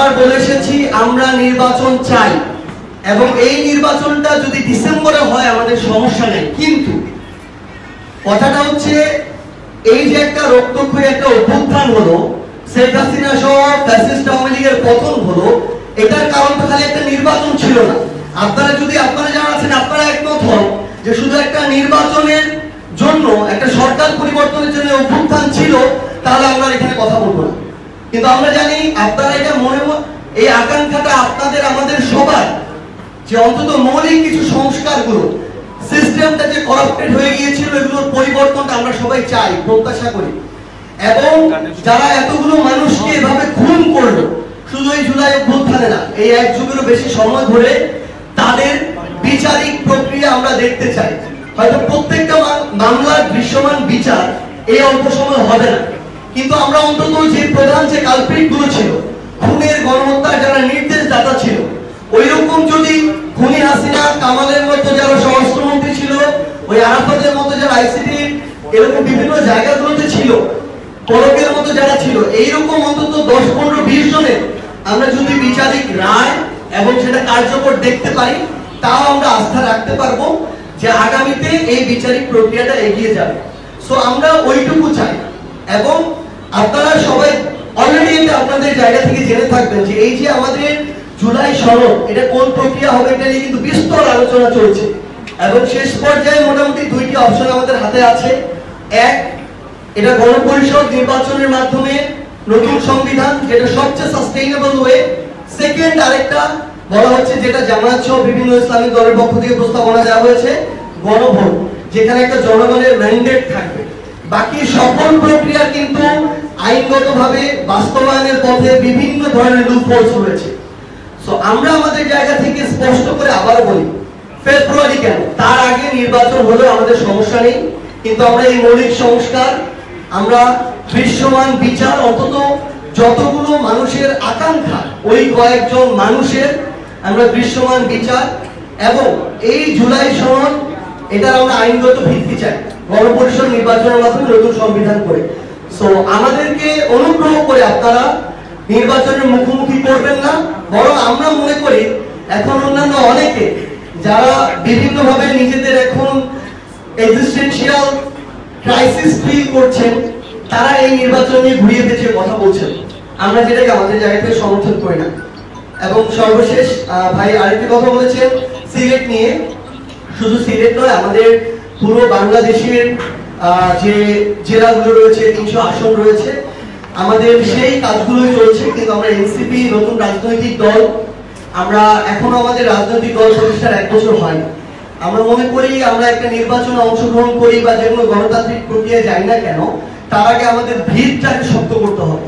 বারবার বলে এসেছি আমরা নির্বাচন চাই এবং এই নির্বাচনটা যদি ডিসেম্বরে হয় আমাদের সমস্যা নেই, কিন্তু কথাটা হচ্ছে এই যে একটা রক্তক্ষয়ী একটা অভ্যুত্থান হলো, শেখ হাসিনা সহ ফ্যাসিস্ট আওয়ামী লীগের পতন হলো, এটার কারণ তো খালি একটা নির্বাচন ছিল না। আপনারা যারা আছেন আপনারা একমত হন যে শুধু একটা নির্বাচনের জন্য একটা সরকার পরিবর্তনের জন্য অভ্যুত্থান ছিল, তাহলে আমরা এখানে কথা বলবো না। কিন্তু আমরা জানি আপনারা এটা এই আকাঙ্ক্ষাটা আপনাদের আমাদের সবার, যে অন্তত মৌলিক কিছু সংস্কারগুলো, সিস্টেমটা যে করাপ্টেড হয়ে গিয়েছিল এগুলোর পরিবর্তনটা আমরা সবাই চাই, প্রত্যাশা করি। এবং যারা এতগুলো মানুষকে এভাবে খুন করলো শুধু এই জুলাই অভ্যুত্থানে না, এই এক যুগেরও বেশি সময় ধরে, তাদের বিচারিক প্রক্রিয়া আমরা দেখতে চাই। হয়তো প্রত্যেকটা মামলার দৃশ্যমান বিচার এই অল্প সময় হবে না, কিন্তু আমরা অন্তত যে প্রধান যে কালপ্রিট গুলো ছিল, খুনের গণহত্যার যারা নির্দেশদাতা ছিল, ওই রকম যদি খুনি হাসিনা, কামালের মতো যারা স্বরাষ্ট্রমন্ত্রী ছিল, ওই আরাফাতের মতো যারা আইসিটি এরকম বিভিন্ন জায়গাগুলোতে ছিল, পরকের মতো যারা ছিল, এইরকম অন্তত 10, 15, 20 জনের আমরা যদি বিচারিক রায় এবং সেটা কার্যকর দেখতে পারি, তাও আমরা আস্থা রাখতে পারবো যে আগামীতে এই বিচারিক প্রক্রিয়াটা এগিয়ে যাবে। সো আমরা ওইটুকু চাই। এবং আপনারা সবাই অলরেডি এটা আপনাদের জায়গা থেকে জেনে থাকবেন যে এই যে আমাদের জুলাই সনদ, এটা কোন প্রক্রিয়া হবে এটা নিয়ে কিন্তু বিস্তর আলোচনা চলছে এবং শেষ পর্যায়ে মোটামুটি 2টি অপশন আমাদের হাতে আছে। এক, এটা গণপরিষদ নির্বাচনের মাধ্যমে নতুন সংবিধান, যেটা সবচেয়ে সাস্টেইনেবল ওয়ে। সেকেন্ড, আরেকটা বলা হচ্ছে, যেটা জামায়াত সহ বিভিন্ন ইসলামিক দলের পক্ষ থেকে প্রস্তাবনা দেওয়া হয়েছে, গণভোট, যেখানে একটা জনগণের ম্যান্ডেট থাকবে। বাকি সকল প্রক্রিয়া কিন্তু আইনগতভাবে বাস্তবায়নের পথে বিভিন্ন ধরনের লুপহোলস রয়েছে। সো আমরা আমাদের জায়গা থেকে স্পষ্ট করে আবার বলি, ফেব্রুয়ারি কেন, তার আগে নির্বাচন হলেও আমাদের সমস্যা নেই, কিন্তু আমরা এই মৌলিক সংস্কার, আমরা দৃশ্যমান বিচার, অন্তত যতগুলো মানুষের আকাঙ্ক্ষা ওই কয়েকজন মানুষের আমরা দৃশ্যমান বিচার এবং এই জুলাই সনদ, এটার আমরা আইনগত ভিত্তি চাই গণপরিষদ নির্বাচনের মাধ্যমে নতুন সংবিধান করে। সো আমাদেরকে অনুগ্রহ করে আপনারা নির্বাচনের মুখোমুখি করবেন না, বরং আমরা মনে করি এখন অন্যান্য অনেকে যারা বিভিন্নভাবে নিজেদের এখন এক্সিস্টেন্সিয়াল ক্রাইসিস ফিল করছেন, তারা এই নির্বাচন নিয়ে ঘুরিয়ে পেঁচিয়ে কথা বলছেন, আমরা যেটাকে আমাদের জায়গা থেকে সমর্থন করি না। এবং সর্বশেষ ভাই আরেকটি কথা বলেছেন সিলেট নিয়ে। শুধু সিলেট নয়, আমাদের পুরো বাংলাদেশের যে জেলাগুলো রয়েছে, 300 আসন রয়েছে, আমাদের সেই কাজগুলোই চলছে। কিন্তু আমরা এনসিপি নতুন রাজনৈতিক দল, আমরা এখনো আমাদের রাজনৈতিক দল প্রতিষ্ঠার 1 বছর হয়নি। আমরা মনে করি আমরা একটা নির্বাচনে অংশগ্রহণ করি বা যে কোনো গণতান্ত্রিক প্রক্রিয়ায় যাই না কেন, তার আগে আমাদের ভিতটাকে শক্ত করতে হবে।